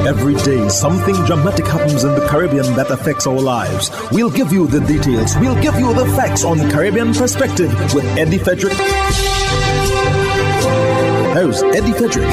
Every day, something dramatic happens in the Caribbean that affects our lives. We'll give you the details. We'll give you the facts on Caribbean Perspective with Eddie Frederick. How's Eddie Frederick?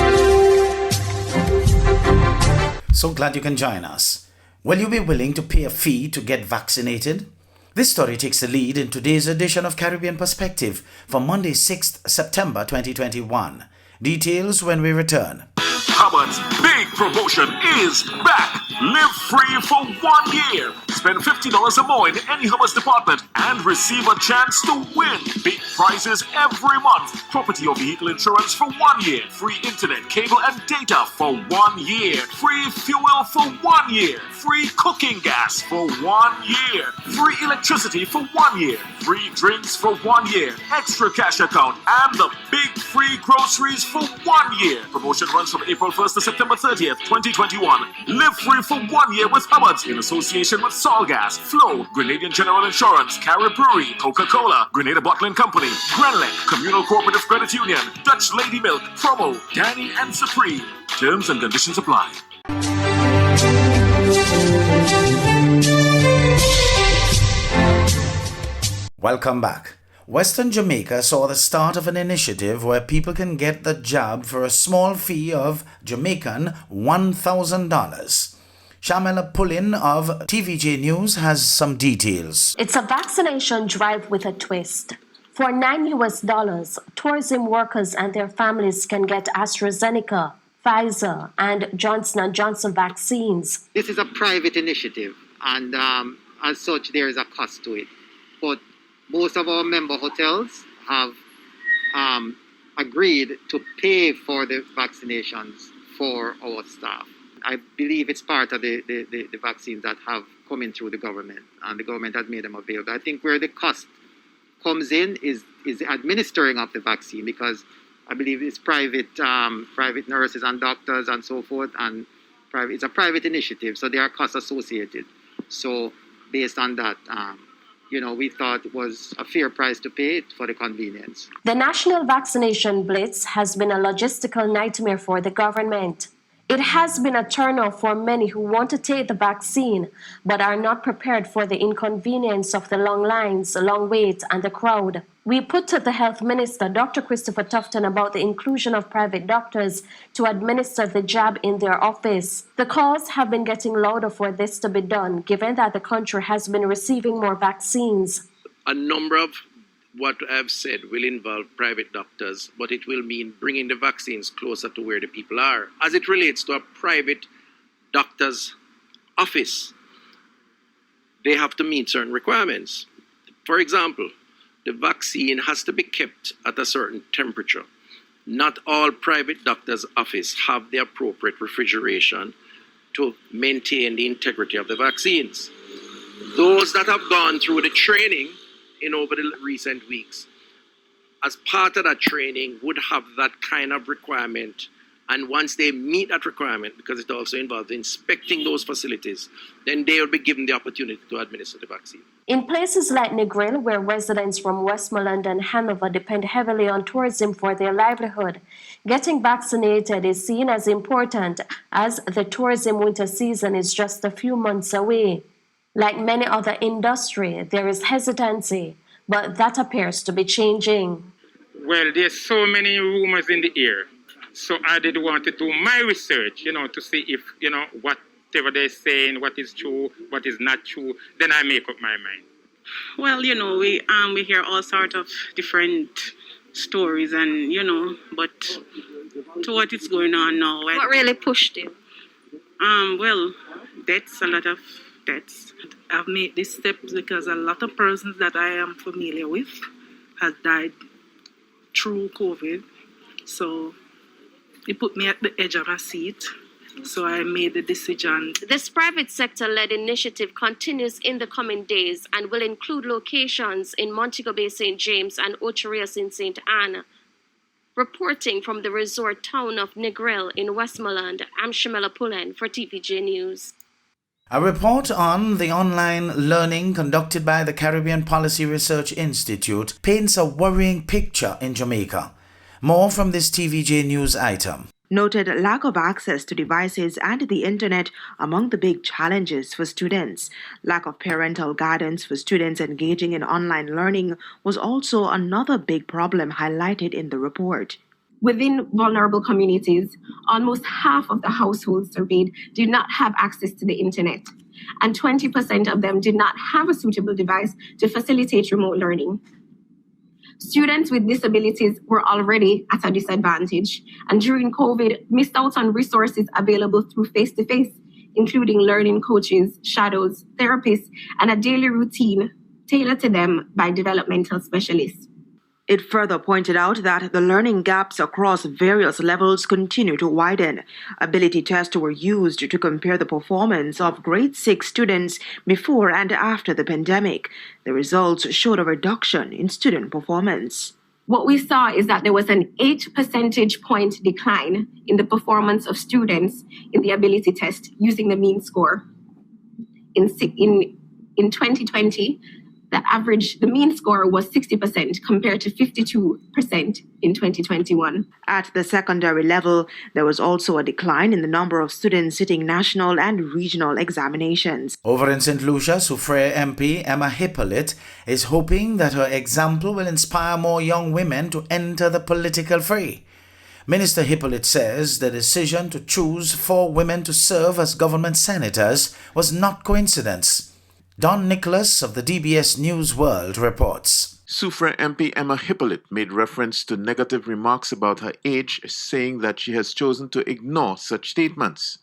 So glad you can join us. Will you be willing to pay a fee to get vaccinated? This story takes the lead in today's edition of Caribbean Perspective for Monday, 6th September 2021. Details when we return. Hubbard's big promotion is back. Live free for 1 year. Spend $50 or more in any Hubbard's department and receive a chance to win big prizes every month. Property or vehicle insurance for 1 year. Free internet, cable and data for 1 year. Free fuel for 1 year. Free cooking gas for 1 year. Free electricity for 1 year. Free drinks for 1 year. Extra cash account and the big free groceries for 1 year. Promotion runs from April 1st to September 30th, 2021. Live free for 1 year with Hubbard's in association with Solgas, Flow, Grenadian General Insurance, Carib Brewery, Coca-Cola, Grenada Bottling Company, Grenlec, Communal Cooperative Credit Union, Dutch Lady Milk, Promo, Danny and Supreme. Terms and conditions apply. Welcome back. Western Jamaica saw the start of an initiative where people can get the jab for a small fee of Jamaican $1,000. Shamela Pullin of TVJ News has some details. It's a vaccination drive with a twist. For $9, tourism workers and their families can get AstraZeneca, Pfizer, and Johnson & Johnson vaccines. This is a private initiative, and as such, there is a cost to it. But most of our member hotels have agreed to pay for the vaccinations for our staff. I believe it's part of the vaccines that have come in through the government, and the government has made them available. I think where the cost comes in is administering of the vaccine, because I believe it's private nurses and doctors and so forth, and it's a private initiative, so there are costs associated. So based on that, we thought it was a fair price to pay for the convenience. The national vaccination blitz has been a logistical nightmare for the government. It has been a turnoff for many who want to take the vaccine but are not prepared for the inconvenience of the long lines, long wait, and the crowd. We put to the Health Minister, Dr. Christopher Tufton, about the inclusion of private doctors to administer the jab in their office. The calls have been getting louder for this to be done, given that the country has been receiving more vaccines. A number of what I've said will involve private doctors, but it will mean bringing the vaccines closer to where the people are. As it relates to a private doctor's office, they have to meet certain requirements. For example, the vaccine has to be kept at a certain temperature. Not all private doctors' offices have the appropriate refrigeration to maintain the integrity of the vaccines. Those that have gone through the training over the recent weeks, as part of that training, would have that kind of requirement. And once they meet that requirement, because it also involves inspecting those facilities, then they will be given the opportunity to administer the vaccine. In places like Negril, where residents from Westmoreland and Hanover depend heavily on tourism for their livelihood, getting vaccinated is seen as important, as the tourism winter season is just a few months away. Like many other industries, there is hesitancy, but that appears to be changing. Well, there's so many rumors in the air. So I did want to do my research, to see if, whatever they're saying, what is true, what is not true, then I make up my mind. Well, we hear all sorts of different stories and, but to what is going on now. What really pushed you? Well, a lot of deaths. I've made this step because a lot of persons that I am familiar with has died through COVID. So it put me at the edge of a seat. So I made the decision. This private sector-led initiative continues in the coming days and will include locations in Montego Bay, St. James, and Ocherias in St. Anne. Reporting from the resort town of Negril in Westmoreland, I'm Shamela Pullin for TVJ News. A report on the online learning conducted by the Caribbean Policy Research Institute paints a worrying picture in Jamaica. More from this TVJ News item. noted lack of access to devices and the internet among the big challenges for students. Lack of parental guidance for students engaging in online learning was also another big problem highlighted in the report. Within vulnerable communities, almost half of the households surveyed did not have access to the internet, and 20% of them did not have a suitable device to facilitate remote learning. Students with disabilities were already at a disadvantage, and during COVID, missed out on resources available through face-to-face, including learning coaches, shadows, therapists, and a daily routine tailored to them by developmental specialists. It further pointed out that the learning gaps across various levels continue to widen. Ability tests were used to compare the performance of grade 6 students before and after the pandemic. The results showed a reduction in student performance. What we saw is that there was an 8 percentage point decline in the performance of students in the ability test using the mean score. In 2020, the mean score was 60% compared to 52% in 2021. At the secondary level, there was also a decline in the number of students sitting national and regional examinations. Over in St. Lucia, Soufriere MP Emma Hippolyte is hoping that her example will inspire more young women to enter the political fray. Minister Hippolyte says the decision to choose 4 women to serve as government senators was not coincidence. Don Nicholas of the DBS News World reports. Soufriere MP Emma Hippolyte made reference to negative remarks about her age, saying that she has chosen to ignore such statements.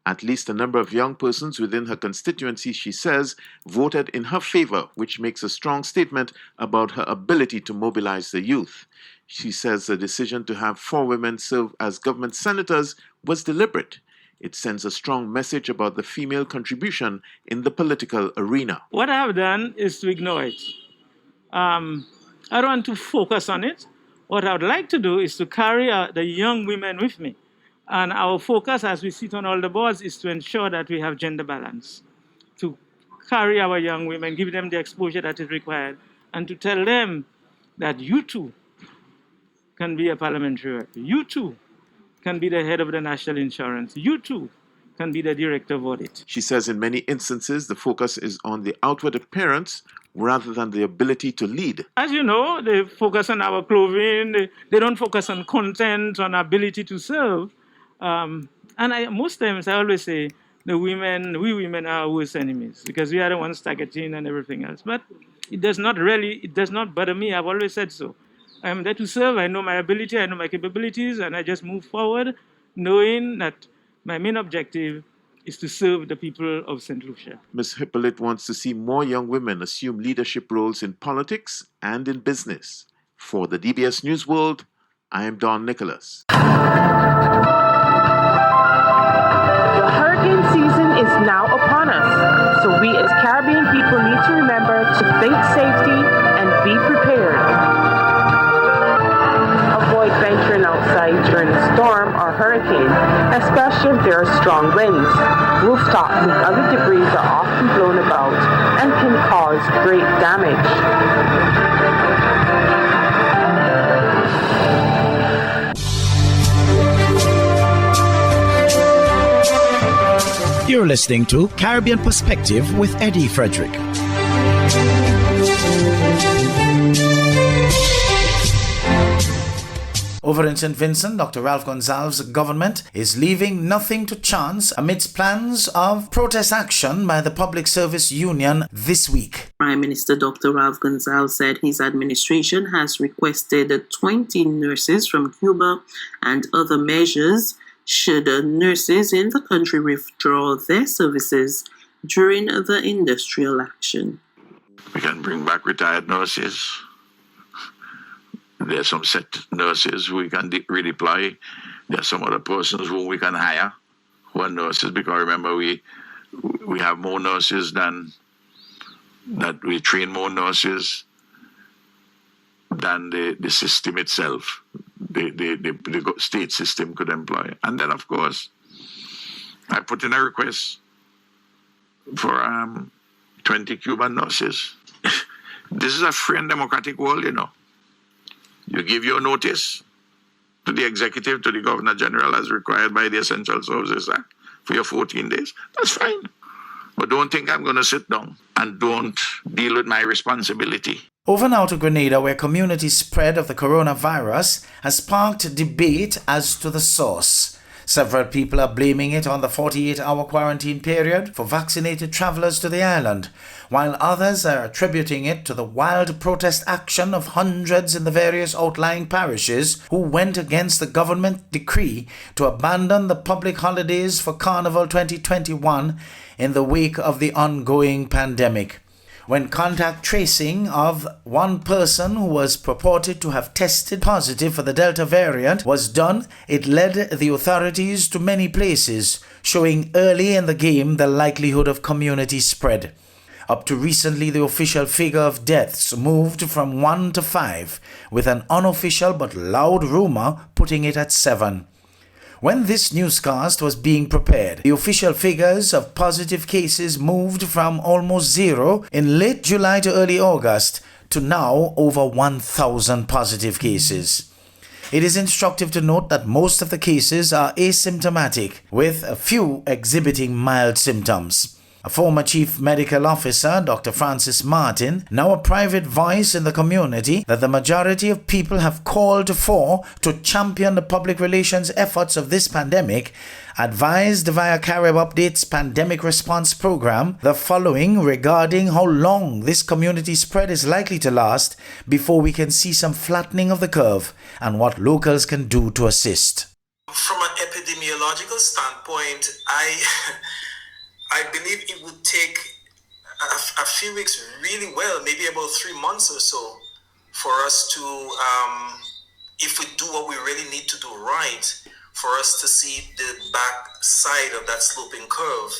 At least a number of young persons within her constituency, she says, voted in her favor, which makes a strong statement about her ability to mobilize the youth. She says the decision to have 4 women serve as government senators was deliberate. It sends a strong message about the female contribution in the political arena. What I have done is to ignore it. I don't want to focus on it. What I would like to do is to carry the young women with me. And our focus as we sit on all the boards is to ensure that we have gender balance, to carry our young women, give them the exposure that is required, and to tell them that you too can be a parliamentary rep. You too can be the head of the national insurance. You too can be the director of audit. She says in many instances, the focus is on the outward appearance rather than the ability to lead. As you know, they focus on our clothing. They don't focus on content, on ability to serve. Most times I always say, we women are our worst enemies because we are the ones targeting and everything else. But it does not bother me. I've always said so. I'm there to serve. I know my ability, I know my capabilities, and I just move forward knowing that my main objective is to serve the people of St. Lucia. Ms. Hippolyte wants to see more young women assume leadership roles in politics and in business. For the DBS News World, I am Don Nicholas. The hurricane season is now upon us, so we as Caribbean people need to remember to think safety and be prepared. Avoid venturing outside during a storm or hurricane, especially if there are strong winds. Rooftops and other debris are often blown about and can cause great damage. You're listening to Caribbean Perspective with Eddie Frederick. Over in St. Vincent, Dr. Ralph Gonsalves' government is leaving nothing to chance amidst plans of protest action by the Public Service Union this week. Prime Minister Dr. Ralph Gonsalves said his administration has requested 20 nurses from Cuba and other measures should nurses in the country withdraw their services during the industrial action. We can bring back retired nurses. There are some set nurses who we can redeploy. There are some other persons whom we can hire who are nurses, because remember we have more nurses than that. We train more nurses than the system itself, the state system could employ. And then, of course, I put in a request for 20 Cuban nurses. This is a free and democratic world, you know. You give your notice, to the executive, to the Governor General, as required by the Essential Services Act for your 14 days. That's fine. But don't think I'm going to sit down and don't deal with my responsibility. Over now to Grenada, where community spread of the coronavirus has sparked debate as to the source. Several people are blaming it on the 48-hour quarantine period for vaccinated travelers to the island, while others are attributing it to the wild protest action of hundreds in the various outlying parishes who went against the government decree to abandon the public holidays for Carnival 2021 in the wake of the ongoing pandemic. When contact tracing of one person who was purported to have tested positive for the Delta variant was done, it led the authorities to many places, showing early in the game the likelihood of community spread. Up to recently, the official figure of deaths moved from 1 to 5, with an unofficial but loud rumor putting it at 7. When this newscast was being prepared, the official figures of positive cases moved from almost 0 in late July to early August to now over 1,000 positive cases. It is instructive to note that most of the cases are asymptomatic, with a few exhibiting mild symptoms. A former chief medical officer, Dr. Francis Martin, now a private voice in the community that the majority of people have called for to champion the public relations efforts of this pandemic, advised via Carib Update's Pandemic Response Program the following regarding how long this community spread is likely to last before we can see some flattening of the curve and what locals can do to assist. From an epidemiological standpoint, I believe it would take a few weeks really well, maybe about 3 months or so, for us to, if we do what we really need to do right, for us to see the back side of that sloping curve.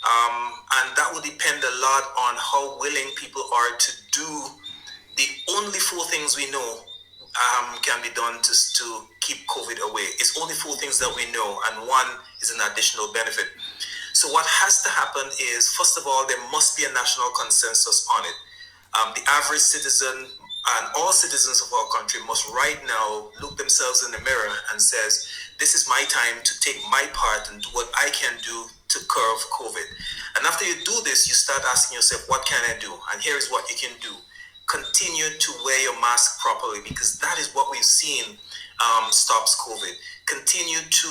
And that will depend a lot on how willing people are to do the only 4 things we know can be done to keep COVID away. It's only 4 things that we know, and one is an additional benefit. So what has to happen is, first of all, there must be a national consensus on it. The average citizen and all citizens of our country must right now look themselves in the mirror and says, this is my time to take my part and do what I can do to curb COVID. And after you do this, you start asking yourself, what can I do? And here is what you can do. Continue to wear your mask properly, because that is what we've seen stops COVID. Continue to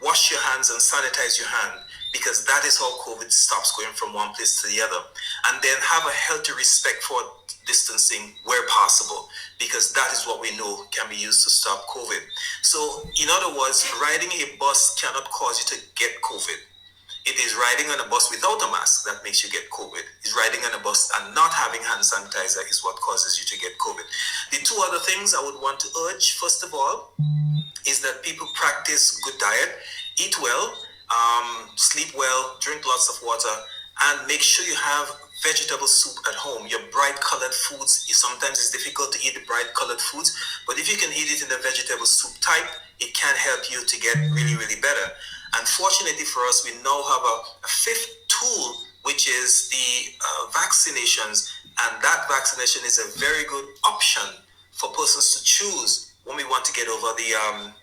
wash your hands and sanitize your hand, because that is how COVID stops going from one place to the other. And then have a healthy respect for distancing where possible, because that is what we know can be used to stop COVID. So, in other words, riding a bus cannot cause you to get COVID. It is riding on a bus without a mask that makes you get COVID. It's riding on a bus and not having hand sanitizer is what causes you to get COVID. The 2 other things I would want to urge, first of all, is that people practice good diet, eat well, sleep well, drink lots of water, and make sure you have vegetable soup at home. Your bright colored foods, sometimes it's difficult to eat the bright colored foods, but if you can eat it in the vegetable soup type, it can help you to get really, really better. Unfortunately for us, we now have a 5th tool, which is the vaccinations, and that vaccination is a very good option for persons to choose when we want to get over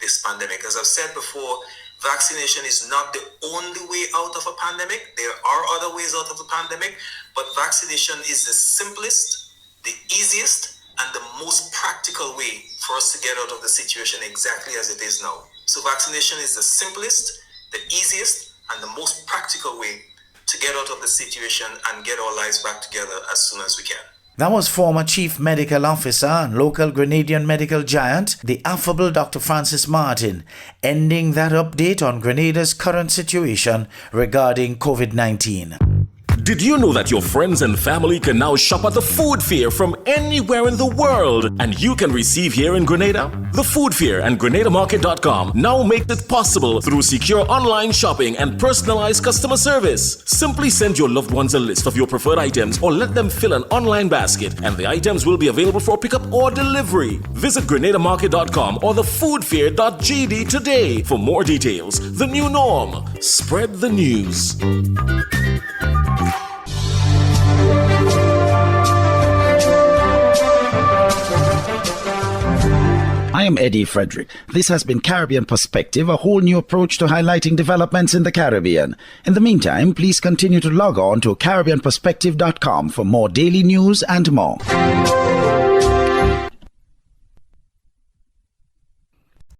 this pandemic. As I've said before, vaccination is not the only way out of a pandemic. There are other ways out of the pandemic, but vaccination is the simplest, the easiest, and the most practical way for us to get out of the situation exactly as it is now. So vaccination is the simplest, the easiest, and the most practical way to get out of the situation and get our lives back together as soon as we can. That was former Chief Medical Officer and local Grenadian medical giant, the affable Dr. Francis Martin, ending that update on Grenada's current situation regarding COVID-19. Did you know that your friends and family can now shop at the Food Fair from anywhere in the world, and you can receive here in Grenada? The Food Fair and GrenadaMarket.com now make it possible through secure online shopping and personalized customer service. Simply send your loved ones a list of your preferred items or let them fill an online basket, and the items will be available for pickup or delivery. Visit GrenadaMarket.com or thefoodfair.gd today for more details. The new norm. Spread the news. I am am Eddie Frederick. This has been Caribbean Perspective, a whole new approach to highlighting developments in the Caribbean. In the meantime, please continue to log on to CaribbeanPerspective.com for more daily news and more.